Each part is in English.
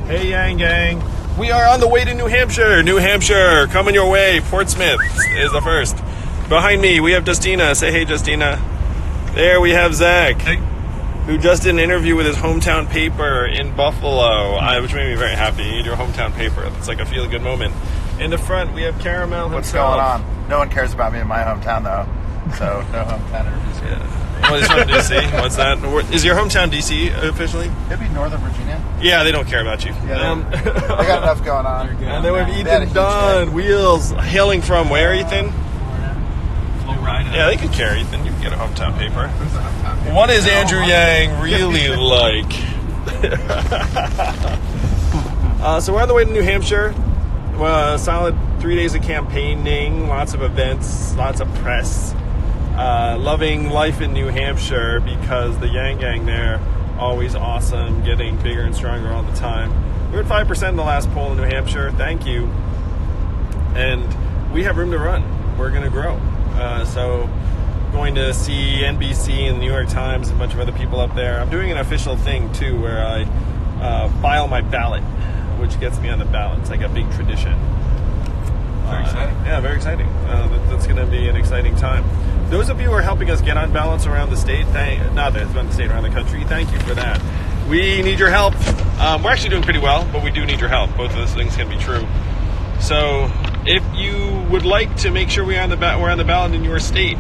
Hey, Yang Gang. We are on the way to New Hampshire. New Hampshire, coming your way. Portsmouth is the first. Behind me, we have Justina. Say hey, Justina. There we have Zach, hey, who just did an interview with his hometown paper in Buffalo, which made me very happy. You need your hometown paper. It's like a feel-good moment. In the front, we have Caramel himself. What's going on? No one cares about me in my hometown, though. So, no hometown interviews here. Yeah. Oh, he's from DC. What's that? Is your hometown DC officially? It'd be Northern Virginia. Yeah, they don't care about you. Yeah, they got enough going on. And then we have Ethan Dunn, Wheels, hailing from where, Ethan? Florida. Yeah, they could care, Ethan. You can get a hometown paper. What is Andrew Yang really like? So we're on the way to New Hampshire. A solid 3 days of campaigning, lots of events, lots of press. Loving life in New Hampshire because the Yang Gang there, always awesome, getting bigger and stronger all the time. We're at 5% in the last poll in New Hampshire. Thank you. And we have room to run. We're going to grow. So going to see NBC and the New York Times and a bunch of other people up there. I'm doing an official thing, too, where I file my ballot, which gets me on the ballot. It's like a big tradition. Very exciting. Yeah, very exciting. That's going to be an exciting time. Those of you who are helping us get on ballots around the state, around the country, thank you for that. We need your help. We're actually doing pretty well, but we do need your help. Both of those things can be true. So if you would like to make sure we're on the ballot in your state,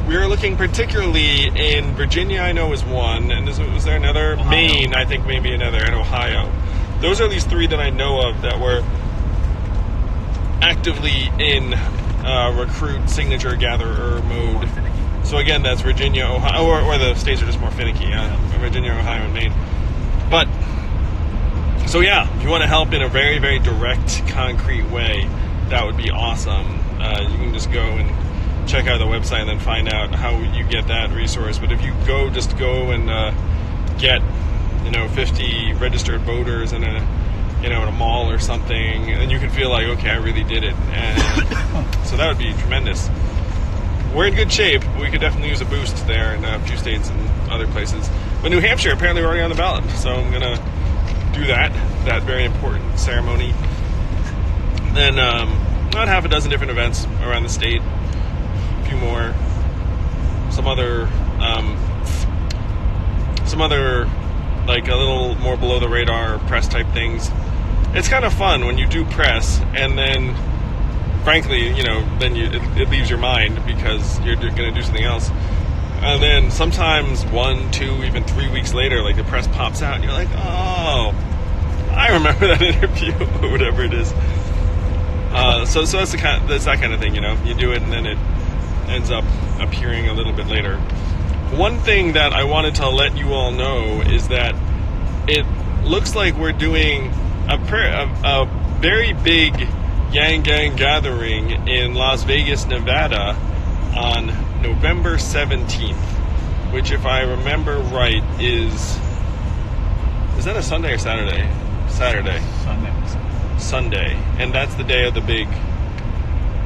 we're looking particularly in Virginia, I know is one, and was there another? Ohio. Maine, I think maybe another, and Ohio. Those are at least three that I know of that were actively in recruit signature gatherer mode. So again, that's Virginia, Ohio, or the states are just more finicky. Virginia, Ohio, and Maine. But so yeah, if you want to help in a very, very direct, concrete way, that would be awesome. You can just go and check out the website and then find out how you get that resource. But if you just go and get 50 registered voters in a mall or something, and you can feel like, okay, I really did it. And so that would be tremendous. We're in good shape. We could definitely use a boost there in a few states and other places. But New Hampshire, apparently we're already on the ballot. So I'm going to do that very important ceremony. Then about half a dozen different events around the state. A few more. Some other like a little more below the radar press type things. It's kind of fun when you do press, and then, frankly, then it leaves your mind because you're going to do something else. And then sometimes 1, 2, even 3 weeks later, like the press pops out, and you're like, oh, I remember that interview or whatever it is. So that's that kind of thing, You do it, and then it ends up appearing a little bit later. One thing that I wanted to let you all know is that it looks like we're doing a very big Yang Gang gathering in Las Vegas, Nevada on November 17th, which, if I remember right, is that a Sunday or Saturday? Sunday. And that's the day of the big...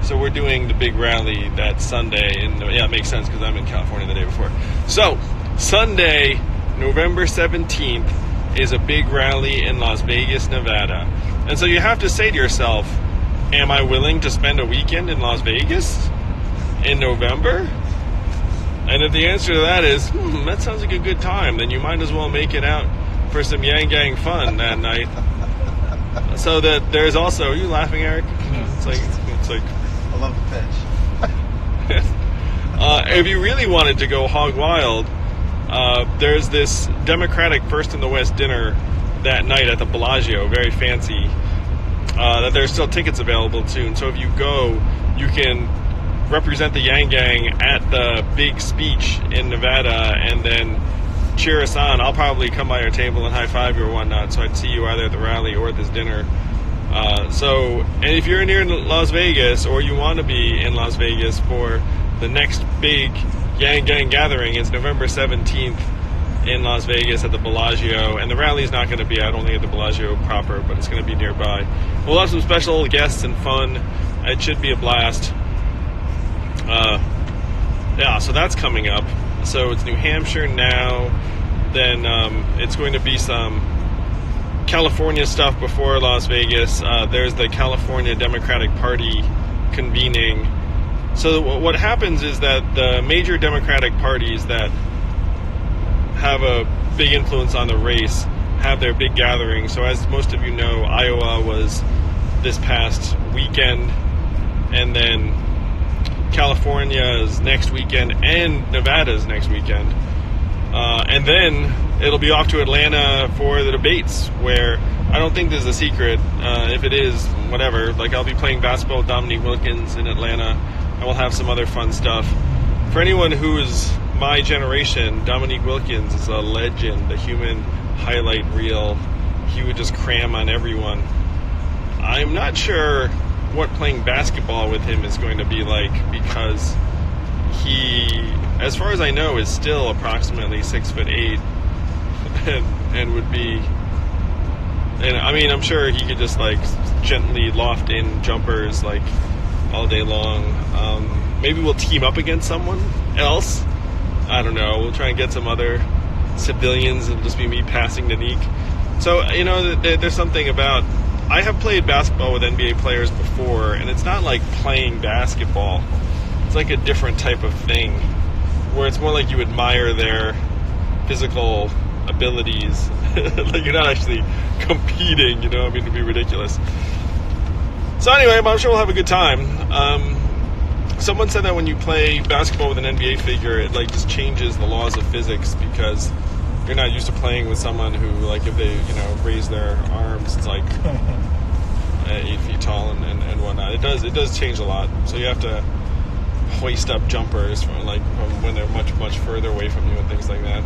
So we're doing the big rally that Sunday, and it makes sense because I'm in California the day before. So, Sunday, November 17th, is a big rally in Las Vegas, Nevada. And so you have to say to yourself, am I willing to spend a weekend in Las Vegas in November? And if the answer to that is, that sounds like a good time, then you might as well make it out for some Yang Gang fun that night. So that there's also... Are you laughing, Eric? It's like... I love the pitch. If you really wanted to go hog wild, there's this Democratic First in the West dinner that night at the Bellagio, very fancy, that there's still tickets available to. And so if you go, you can represent the Yang Gang at the big speech in Nevada and then cheer us on. I'll probably come by your table and high-five you or whatnot, so I'd see you either at the rally or at this dinner. And if you're near Las Vegas, or you want to be in Las Vegas for the next big Yang Gang gathering, it's November 17th in Las Vegas at the Bellagio, and the rally's not going to be out only at the Bellagio proper, but it's going to be nearby. We'll have some special guests and fun. It should be a blast. So that's coming up. So it's New Hampshire now, then it's going to be some California stuff before Las Vegas. There's the California Democratic Party convening. So what happens is that the major Democratic parties that have a big influence on the race have their big gatherings. So as most of you know, Iowa was this past weekend, and then California's next weekend, and Nevada's next weekend. And then it'll be off to Atlanta for the debates, where I don't think there's a secret. If it is, whatever. Like, I'll be playing basketball with Dominique Wilkins in Atlanta. I will have some other fun stuff. For anyone who is my generation, Dominique Wilkins is a legend, a human highlight reel. He would just cram on everyone. I'm not sure what playing basketball with him is going to be like, because he, as far as I know, is still approximately 6'8", and would be. And I mean, I'm sure he could just like gently loft in jumpers like all day long. Maybe we'll team up against someone else. I don't know. We'll try and get some other civilians. It'll just be me passing to Neek. So, you know, there's something about. I have played basketball with NBA players before, and it's not like playing basketball. It's like a different type of thing, where it's more like you admire their physical abilities. Like, you're not actually competing, you know? I mean, it'd be ridiculous. So anyway, I'm sure we'll have a good time. Someone said that when you play basketball with an NBA figure, it like just changes the laws of physics, because you're not used to playing with someone who, like, if they, you know, raise their arms, it's like 8 feet tall and whatnot. It does change a lot. So you have to hoist up jumpers from when they're much further away from you and things like that.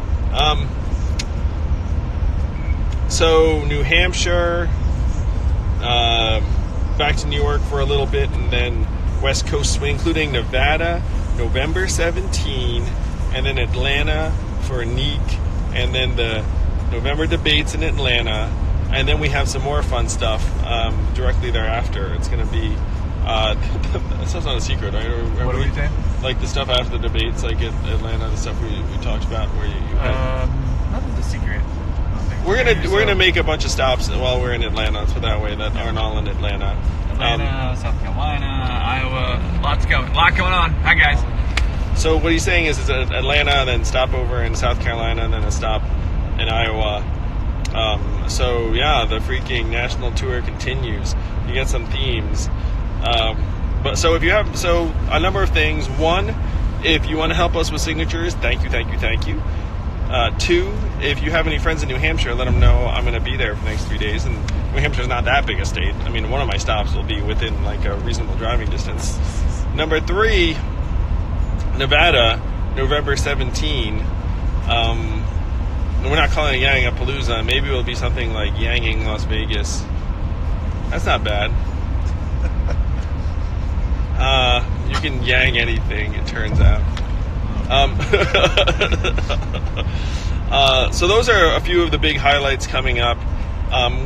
So New Hampshire, back to New York for a little bit, and then West Coast swing, including Nevada, November 17, and then Atlanta for Neek, and then the November debates in Atlanta, and then we have some more fun stuff directly thereafter. It's going to be, that's not a secret, right? What are we saying? Like the stuff after the debates, like at Atlanta, the stuff we talked about, where you had... Nothing's a secret. We're gonna make a bunch of stops while we're in Atlanta, so that way that aren't all in Atlanta. Atlanta, South Carolina, Iowa, lot going on. Hi guys. So what he's saying is Atlanta, then stop over in South Carolina, and then a stop in Iowa. So yeah, the freaking national tour continues. You get some themes. But so if you have a number of things. One, if you want to help us with signatures, thank you. 2, if you have any friends in New Hampshire, let them know I'm going to be there for the next 3 days. And New Hampshire's not that big a state. I mean, one of my stops will be within like a reasonable driving distance. Number 3, Nevada, November 17. We're not calling it Yang-a-Palooza. Maybe it'll be something like Yanging Las Vegas. That's not bad. You can yang anything, it turns out. So those are a few of the big highlights coming up.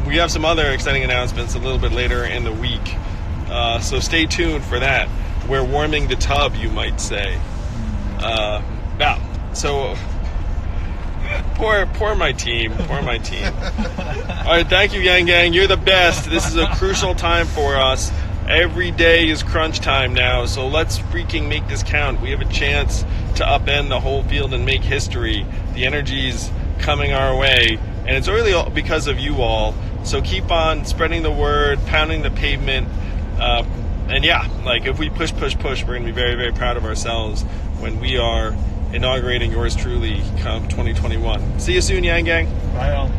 We have some other exciting announcements a little bit later in the week. So stay tuned for that. We're warming the tub, you might say. So poor my team. All right, thank you, Yang Gang. You're the best. This is a crucial time for us. Every day is crunch time now, so let's freaking make this count. We have a chance to upend the whole field and make history. The energy's coming our way, and it's really all because of you all. So keep on spreading the word, pounding the pavement, and yeah, like if we push, we're going to be very, very proud of ourselves when we are inaugurating yours truly come 2021. See you soon, Yang Gang. Bye all.